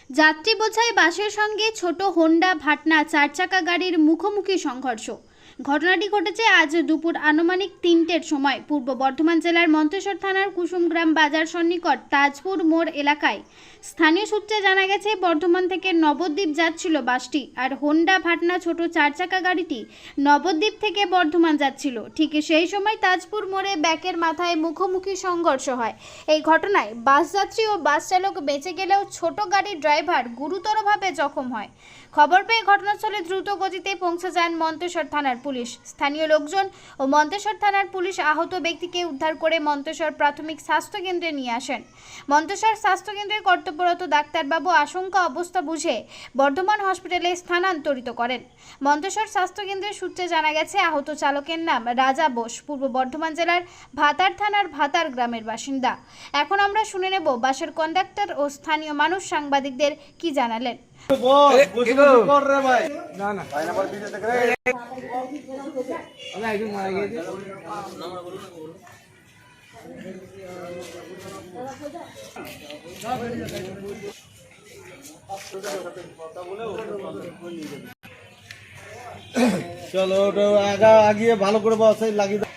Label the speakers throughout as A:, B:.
A: যাত্রী বোঝাই বাসের সঙ্গে ছোট হোন্ডা ভাটনা 4 চাকা গাড়ির মুখোমুখি সংঘর্ষ। ঘটনাটি ঘটেছে আজ দুপুর আনুমানিক 3টের সময় পূর্ব বর্ধমান জেলার মন্তেশ্বর থানার কুসুমগ্রাম বাজার সন্নিকট তাজপুর মোড় এলাকায়। স্থানীয় সূত্রে জানা গেছে, বর্ধমান থেকে নবদ্বীপ যাচ্ছিল বাসটি, আর হোন্ডা ভাটনা ছোট 4 চাকা গাড়িটি নবদ্বীপ থেকে বর্ধমান যাচ্ছিল। ঠিক সেই সময় তাজপুর মোড়ে ব্যাকের মাথায় মুখোমুখি সংঘর্ষ হয়। এই ঘটনায় বাস যাত্রী ও বাস চালক বেঁচে গেলেও ছোট গাড়ির ড্রাইভার গুরুতরভাবে জখম হয়। খবর পেয়ে ঘটনাস্থলে দ্রুত গতিতে পৌঁছে যান মন্তেশ্বর থানার পুলিশ। স্থানীয় লোকজন ও মন্তেশ্বর থানার পুলিশ আহত ব্যক্তিকে উদ্ধার করে মন্তেশ্বর প্রাথমিক স্বাস্থ্য কেন্দ্রে নিয়ে আসেন। মন্তেশ্বর স্বাস্থ্য কেন্দ্রের কর্তব্যরত ডাক্তারবাবু আশঙ্কা অবস্থা বুঝে বর্ধমান হসপিটালে স্থানান্তরিত করেন। মন্তেশ্বর স্বাস্থ্য কেন্দ্রের সূত্রে জানা গেছে, আহত চালকের নাম রাজা বোস, পূর্ব বর্ধমান জেলার ভাতার থানার ভাতার গ্রামের বাসিন্দা। এখন আমরা শুনে নেব বাসের কন্ডাক্টর ও স্থানীয় মানুষ সাংবাদিকদের কি জানালেন।
B: চলো আগিয়ে ভালো করে বসাই লাগিয়ে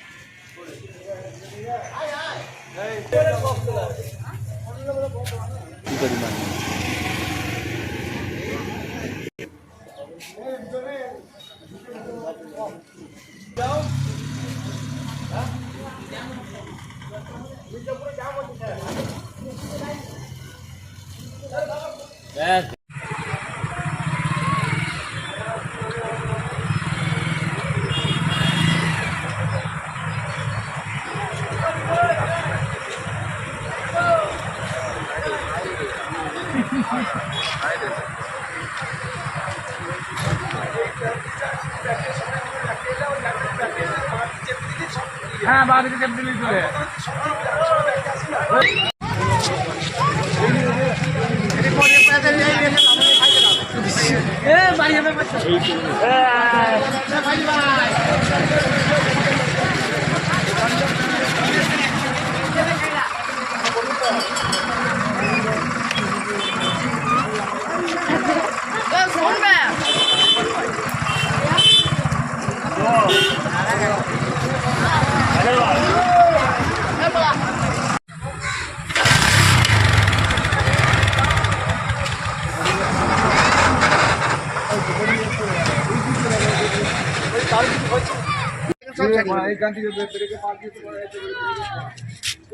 C: হ্যাঁ বাড়ি থেকে দিল্লি চলে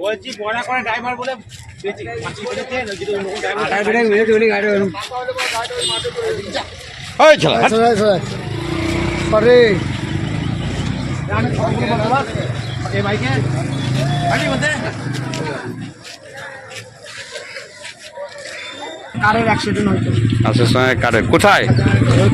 D: বলছি বড়া করে ড্রাইভার বলে
B: কারের অ্যাক্সিডেন্ট হয়েছে।
C: আচ্ছা কারের কোথায়?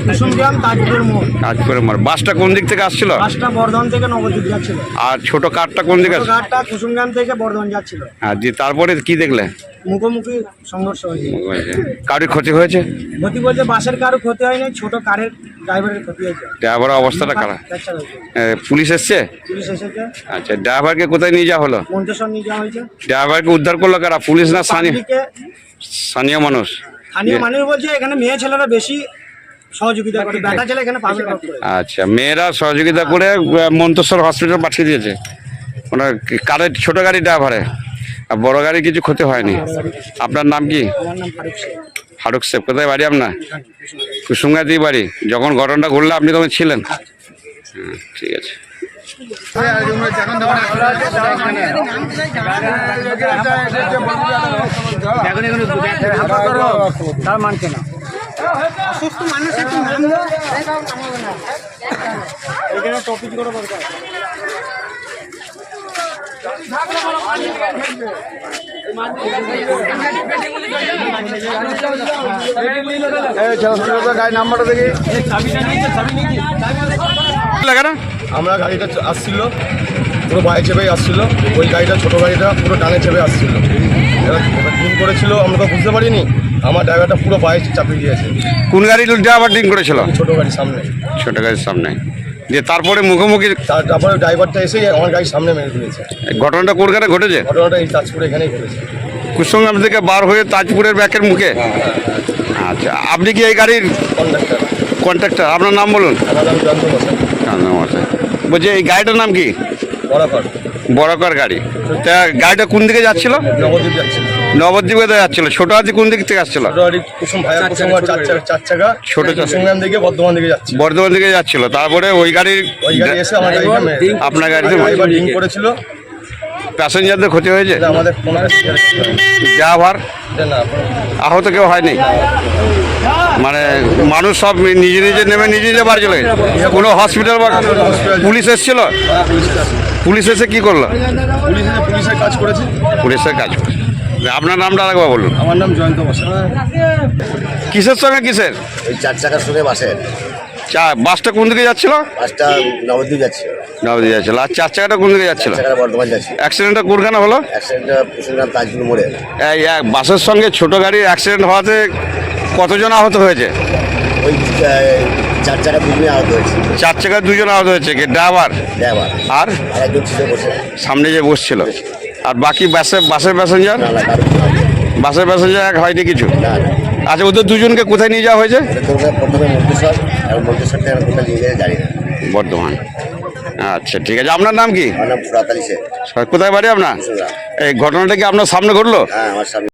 B: কুসুমগ্রাম তাজপুর মোড়।
C: তাজপুরের মোড়। বাসটা কোন দিক থেকে আসছিল?
B: বাসটা বর্ধমান থেকে নবদ্বীপ যাচ্ছিল।
C: আর ছোট কারটা কোন দিকে?
B: ছোট কারটা কুসুমগ্রাম থেকে বর্ধমান যাচ্ছিল।
C: আর জি, তারপরে কি দেখলে?
B: মুখোমুখি সংঘর্ষ হয়েছে।
C: কারোর ক্ষতি হয়েছে?
B: ক্ষতি বলতে বাসের কারো ক্ষতি হয়নি, ছোট কারের ড্রাইভারের ক্ষতি হয়েছে।
C: ড্রাইভারের অবস্থাটা খারাপ।
B: ফ্র্যাকচার হয়েছে।
C: পুলিশ এসছে?
B: পুলিশ এসেছে।
C: আচ্ছা, ড্রাইভারকে কোথায় নিয়ে যাওয়া হলো?
B: মন্তেশ্বর নিয়ে যাওয়া হয়েছে।
C: ড্রাইভারকে উদ্ধার করলো কারা? পুলিশ না স্থানীয় মানুষ?
B: স্থানীয় মানুষ বলছে এখানে মেয়ে ছেলেরা বেশি সহযোগিতা করে, বেটা ছেলে এখানে পাবে।
C: আচ্ছা, মেয়েরা সহযোগিতা করে মন্তেশ্বর হসপিটাল পাঠিয়ে দিয়েছে। ওনার কারের ছোট গাড়ি ড্রাইভারে, আর বড় গাড়ি কিছু ক্ষতি হয়নি। আপনার নাম কি?
B: আমার নাম ফারুক শেখ।
C: ফারুক শেখ। কোথায় বাড়ি আপনার? কুসুমগাতি বাড়ি। যখন ঘটনাটা ঘটলো আপনি তখন ছিলেন? ঠিক আছে।
B: তার মানছে না। অসুস্থ মানুষ একটু এখানে টপিক করা দরকার।
D: গাড়ির নাম্বারটা দেখি।
E: আমরা গাড়িটা আসছিল পুরো বায়ে চেপেই আসছিল, ওই গাড়িটা ছোটো গাড়িটা পুরো ডানে চেপে আসছিল। এবার ড্রিঙ্ক করেছিল, আমরা তো বুঝতে পারিনি। আমার ড্রাইভারটা পুরো বায়ে চাপিয়ে দিয়েছে।
C: কোন গাড়ির ড্রাইভার ড্রিঙ্ক করেছিল?
E: ছোটো গাড়ির সামনে।
C: ছোট গাড়ির সামনে দিয়ে তারপরে মুখোমুখি,
E: তারপরে ড্রাইভারটা এসে আমার গাড়ির সামনে মেরে দিয়েছে।
C: ঘটনাটা কোনখানে ঘটেছে?
E: ঘটনাটা এই তাজপুর এখানেই ঘটেছে।
C: কুসুমগ্রাম থেকে বার হয়ে তাজপুরের ব্যাকের মুখে। আচ্ছা, আপনি কি এই গাড়ির
E: কন্ডাক্টর।
C: কন্ট্রাক্টর? আপনার নাম বলুন।
E: আমার নাম জয়ন্ত বসাক।
C: বলছি এই গাড়িটার নাম কি?
E: বরাকর
C: বড়কর গাড়ি। তা গাড়িটা কোন দিকে যাচ্ছিল?
E: নবদ্বীপ যাচ্ছিল।
C: নবদ্বীপে যাচ্ছিল। ছোট হাতি কোন দিক থেকে আসছিল?
E: ছোটবাড়ি কুসুম ভাইয়া কুসুম চার চাকা
C: ছোট চাকা।
E: কুসুমগ্রাম দিকে বর্ধমান দিকে যাচ্ছে।
C: বর্ধমান দিকে যাচ্ছিল, তারপরে ওই গাড়ির
E: ওই গাড়ি এসে আমার গাড়িটা
C: আপনার গাড়িতে
E: ড্রাইভার ড্রিঙ্ক করেছিল।
C: প্যাসেঞ্জারদের ক্ষতি হয়েছে?
E: এটা আমাদের কোনো
C: ড্রাইভার
E: না
C: আহত কেউ হয়নি? মানে মানুষ সব নিজে নিজে নেমে নিজে নিজে বাড়ি চলে গেছে? কোনো হসপিটাল বা পুলিশ এসেছিল? পুলিশ এসে কি করলো?
E: পুলিশের কাজ করেছে।
C: পুলিশের কাজ করছে। আপনার নামটা আরেকবার বলুন।
E: আমার নাম জয়ন্ত বসাক।
C: কিসের সঙ্গে কিসের?
F: ওই 4 চাকার সঙ্গে বাসের।
C: বাসটা কোন দিকে যাচ্ছিল?
F: বাসটা নবদ্বীপ যাচ্ছে।
C: নবদ্বীপ যাচ্ছিল। আর 4 চাকাটা কোন দিকে যাচ্ছিল?
F: চাকাটা বর্ধমান যাচ্ছে।
C: অ্যাক্সিডেন্টটা কোনখানে হলো?
F: অ্যাক্সিডেন্টটা কুসুমগ্রাম তাজপুর মোড়ে।
C: এই এক বাসের সঙ্গে ছোট গাড়ির অ্যাক্সিডেন্ট হওয়াতে কতজন আহত হয়েছে?
F: ওই 4 চাকা দুজনে আহত হয়েছে।
C: 4 চাকায় 2 জন আহত হয়েছে। কি ড্রাইভার
F: ড্রাইভার
C: আর
F: আর একজন ছিল বসে।
C: সামনে যে বসছিল? আর বাকি বাসের প্যাসেঞ্জার?
F: না না কারো কোনো আহত হয়নি।
C: বাসের প্যাসেঞ্জার হয়নি কিছু?
F: না না
C: আচ্ছা, ওদের দুজনকে কোথায় নিয়ে যাওয়া হয়েছে?
F: ওটা প্রথমে মন্তেশ্বর এবং মন্তেশ্বর থেকে কোথাও নিয়ে যায় জানি না।
C: বর্ধমান। আচ্ছা, ঠিক আছে। আপনার নাম কি?
F: আমার নাম ফুরাত আলী শেখ।
C: কোথায় বাড়ি আপনার?
F: কুসুমগ্রাম।
C: এই ঘটনাটা কি আপনার সামনে ঘটলো?
F: হ্যাঁ আমার সামনে।